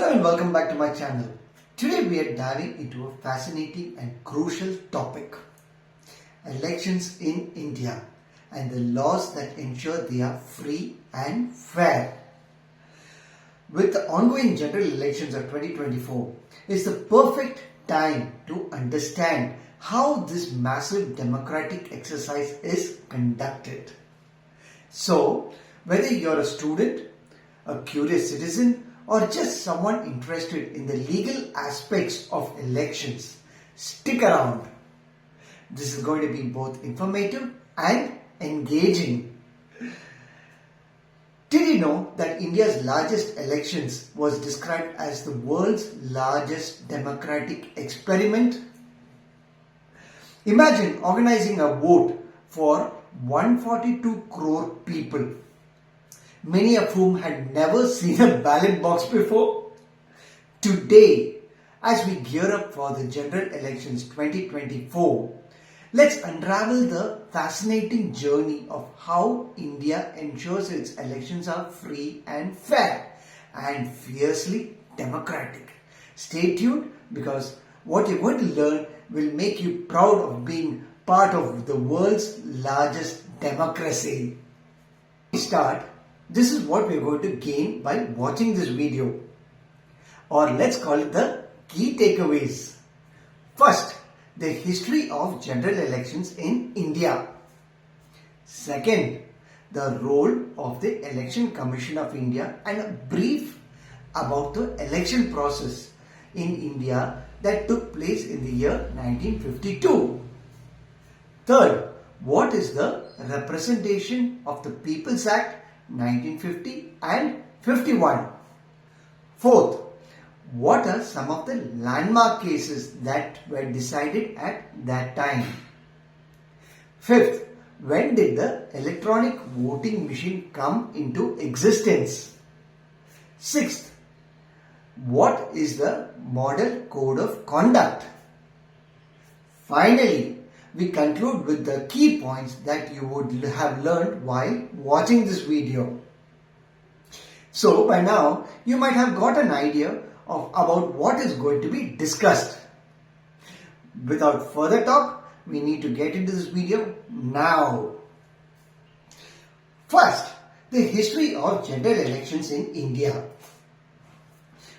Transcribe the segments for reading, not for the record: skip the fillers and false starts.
Hello and welcome back to my channel. Today we are diving into a fascinating and crucial topic. Elections in India and the laws that ensure they are free and fair. With the ongoing general elections of 2024, it's the perfect time to understand how this massive democratic exercise is conducted. So, whether you're a student, a curious citizen, or just someone interested in the legal aspects of elections, stick around. This is going to be both informative and engaging. Did you know that India's largest elections was described as the world's largest democratic experiment? Imagine organizing a vote for 142 crore people, many of whom had never seen a ballot box before. Today, as we gear up for the general elections 2024, let's unravel the fascinating journey of how India ensures its elections are free and fair and fiercely democratic. Stay tuned because what you're going to learn will make you proud of being part of the world's largest democracy. We start. This is what we are going to gain by watching this video, or let's call it the key takeaways. First, the history of general elections in India. Second, the role of the Election Commission of India and a brief about the election process in India that took place in the year 1952. Third, what is the representation of the People's Act 1950 and 51. Fourth, what are some of the landmark cases that were decided at that time? Fifth, when did the electronic voting machine come into existence? Sixth, what is the Model Code of Conduct? Finally, we conclude with the key points that you would have learned while watching this video. So by now, you might have got an idea about what is going to be discussed. Without further talk, we need to get into this video now. First, the history of general elections in India.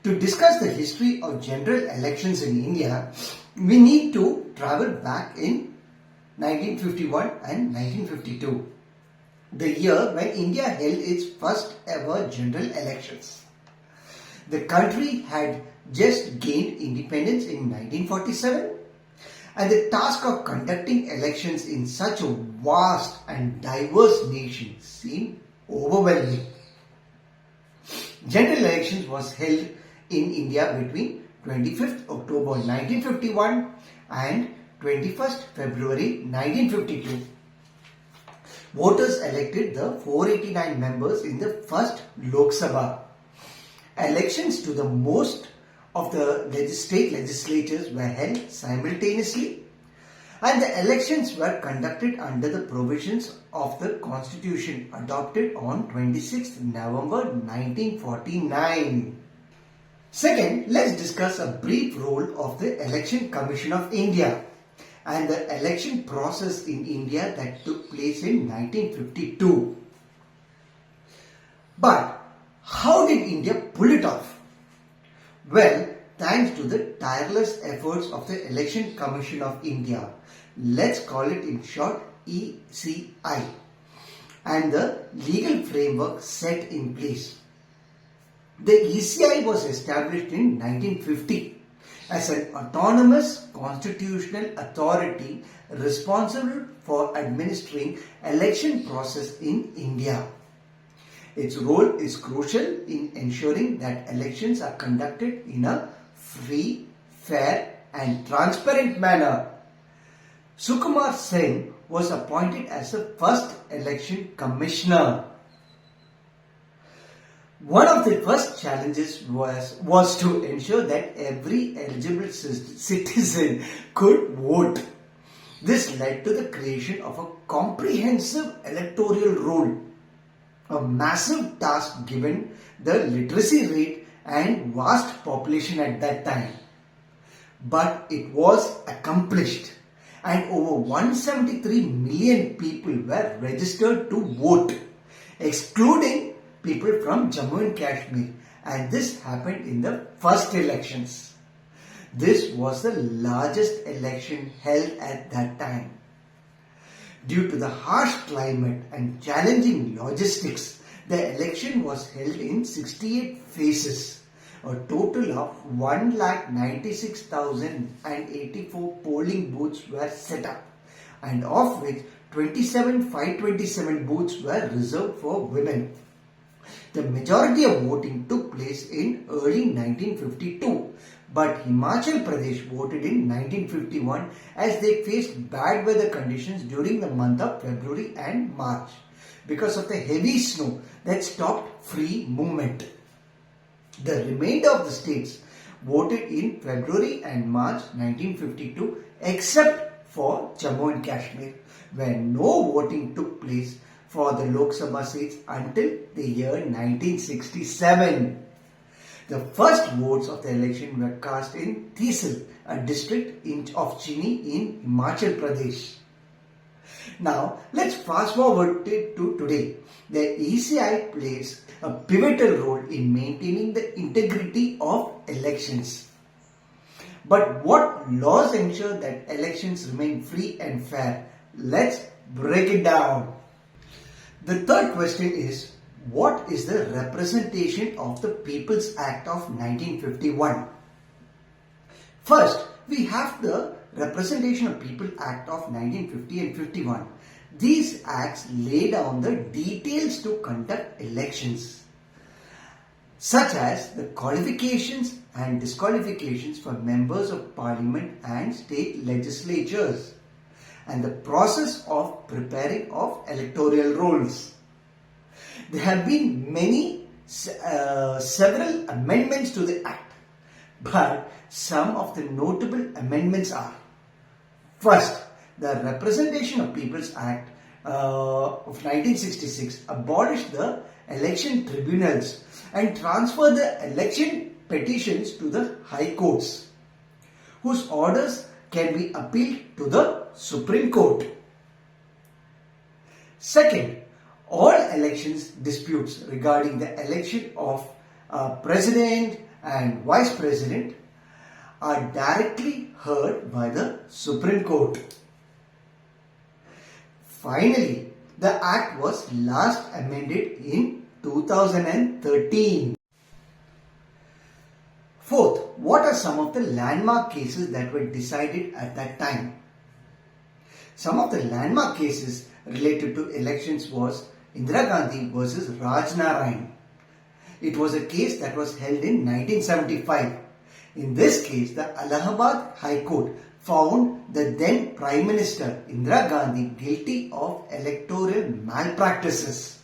To discuss the history of general elections in India, we need to travel back in 1951 and 1952, the year when India held its first ever general elections. The country had just gained independence in 1947, and the task of conducting elections in such a vast and diverse nation seemed overwhelming. General elections was held in India between 25th October 1951 and 21st February 1952. Voters elected the 489 members in the first Lok Sabha. Elections to the most of the state legislatures were held simultaneously, and the elections were conducted under the provisions of the Constitution adopted on 26th November 1949. Second, let's discuss a brief role of the Election Commission of India and the election process in India that took place in 1952. But how did India pull it off? Well, thanks to the tireless efforts of the Election Commission of India, let's call it in short ECI, and the legal framework set in place. The ECI was established in 1950 as an autonomous constitutional authority responsible for administering election process in India. Its role is crucial in ensuring that elections are conducted in a free, fair and transparent manner. Sukumar Sen was appointed as the first election commissioner. One of the first challenges was to ensure that every eligible citizen could vote. This led to the creation of a comprehensive electoral roll, a massive task given the literacy rate and vast population at that time. But it was accomplished and over 173 million people were registered to vote, excluding people from Jammu and Kashmir, and this happened in the first elections. This was the largest election held at that time. Due to the harsh climate and challenging logistics, the election was held in 68 phases. A total of 1,96,084 polling booths were set up, and of which 27,527 booths were reserved for women. The majority of voting took place in early 1952, but Himachal Pradesh voted in 1951 as they faced bad weather conditions during the month of February and March because of the heavy snow that stopped free movement. The remainder of the states voted in February and March 1952 except for Jammu and Kashmir, where no voting took place for the Lok Sabha seats until the year 1967. The first votes of the election were cast in Thisal, a district of Chini in Himachal Pradesh. Now, let's fast forward to today. The ECI plays a pivotal role in maintaining the integrity of elections. But what laws ensure that elections remain free and fair? Let's break it down. The third question is, what is the representation of the People's Act of 1951? First, we have the Representation of People Act of 1950 and 51. These acts lay down the details to conduct elections, such as the qualifications and disqualifications for members of parliament and state legislatures, and the process of preparing of electoral rolls. There have been several amendments to the Act, but some of the notable amendments are: first, the Representation of People's Act of 1966 abolished the election tribunals and transferred the election petitions to the High Courts, whose orders can be appealed to the Supreme Court. Second, all elections disputes regarding the election of president and vice president are directly heard by the Supreme Court. Finally, the Act was last amended in 2013. Fourth, what are some of the landmark cases that were decided at that time? Some of the landmark cases related to elections was Indira Gandhi versus Raj Narayan. It was a case that was held in 1975. In this case, the Allahabad High Court found the then Prime Minister Indira Gandhi guilty of electoral malpractices,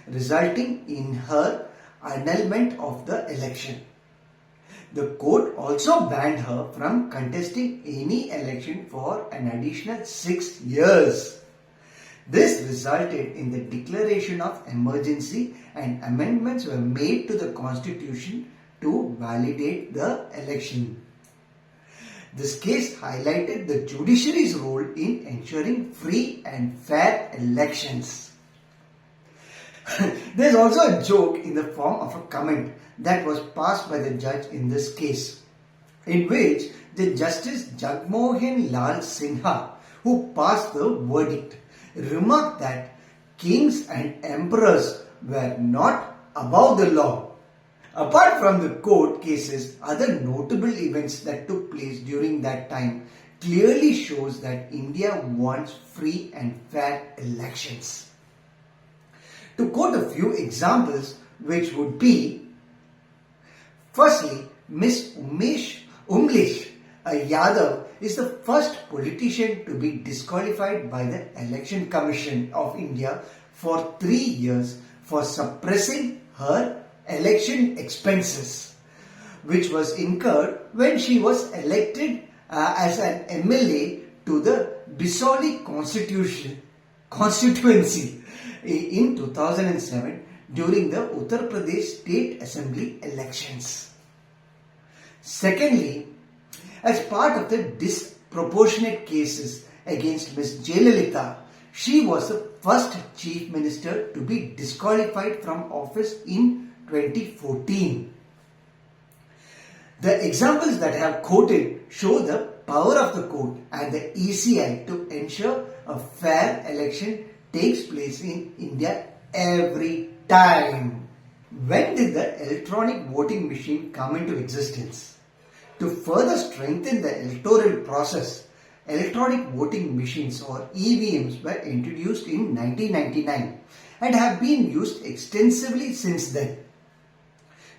resulting in her annulment of the election. The court also banned her from contesting any election for an additional 6 years. This resulted in the declaration of emergency, and amendments were made to the constitution to validate the election. This case highlighted the judiciary's role in ensuring free and fair elections. There is also a joke in the form of a comment that was passed by the judge in this case, in which the Justice Jagmohan Lal Sinha, who passed the verdict, remarked that kings and emperors were not above the law. Apart from the court cases, other notable events that took place during that time clearly shows that India wants free and fair elections. To quote a few examples, which would be: firstly, Miss Umlish Yadav is the first politician to be disqualified by the Election Commission of India for 3 years for suppressing her election expenses, which was incurred when she was elected as an MLA to the Bisoli constituency in 2007 during the Uttar Pradesh State Assembly elections. Secondly, as part of the disproportionate cases against Ms. Jayalalitha, she was the first Chief Minister to be disqualified from office in 2014. The examples that I have quoted show the power of the court and the ECI to ensure a fair election takes place in India every time. When did the electronic voting machine come into existence? To further strengthen the electoral process, electronic voting machines or EVMs were introduced in 1999 and have been used extensively since then.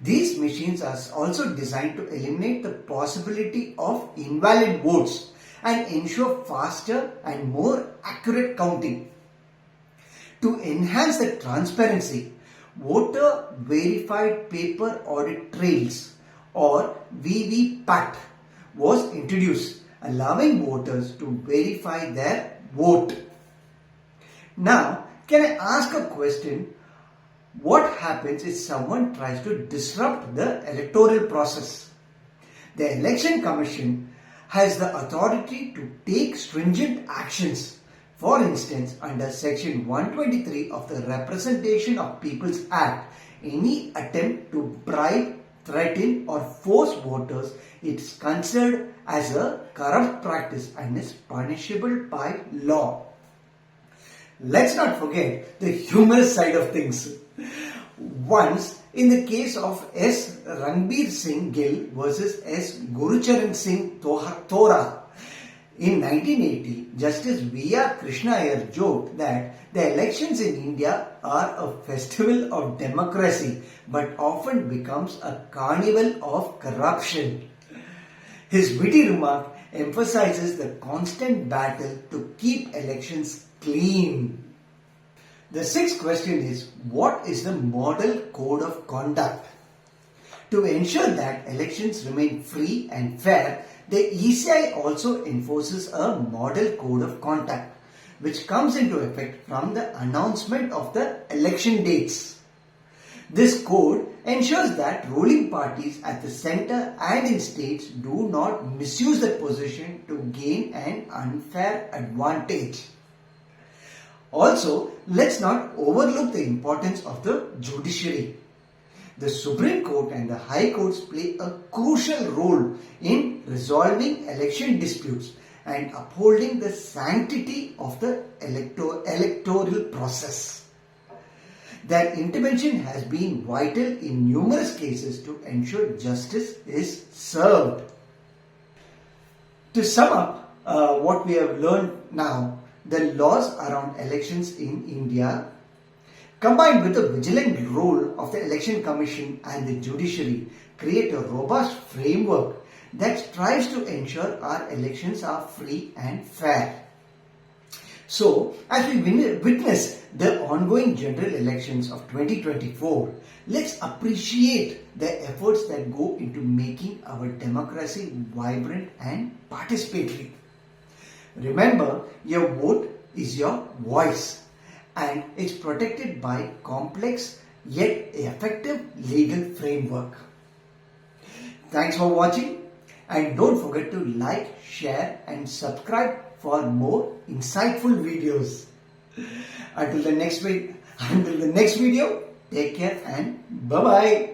These machines are also designed to eliminate the possibility of invalid votes and ensure faster and more accurate counting. To enhance the transparency, voter verified paper audit trails or VVPAT was introduced, allowing voters to verify their vote. Now, can I ask a question? What happens if someone tries to disrupt the electoral process? The Election Commission has the authority to take stringent actions. For instance, under Section 123 of the Representation of People's Act, any attempt to bribe, threaten or force voters is considered as a corrupt practice and is punishable by law. Let's not forget the humorous side of things. Once, in the case of S. Ranbir Singh Gill versus S. Gurucharan Singh Tora, in 1980, Justice V.R. Krishna Iyer joked that the elections in India are a festival of democracy but often becomes a carnival of corruption. His witty remark emphasizes the constant battle to keep elections clean. The sixth question is, what is the model code of conduct? To ensure that elections remain free and fair, the ECI also enforces a model code of conduct, which comes into effect from the announcement of the election dates. This code ensures that ruling parties at the center and in states do not misuse their position to gain an unfair advantage. Also, let's not overlook the importance of the judiciary. The Supreme Court and the High Courts play a crucial role in resolving election disputes and upholding the sanctity of the electoral process. Their intervention has been vital in numerous cases to ensure justice is served. To sum up what we have learned now, the laws around elections in India, combined with the vigilant role of the Election Commission and the judiciary, create a robust framework that strives to ensure our elections are free and fair. So, as we witness the ongoing general elections of 2024, let's appreciate the efforts that go into making our democracy vibrant and participatory. Remember, your vote is your voice and it's protected by complex yet effective legal framework. Thanks for watching and don't forget to like, share and subscribe for more insightful videos. Until the next video, take care and bye-bye.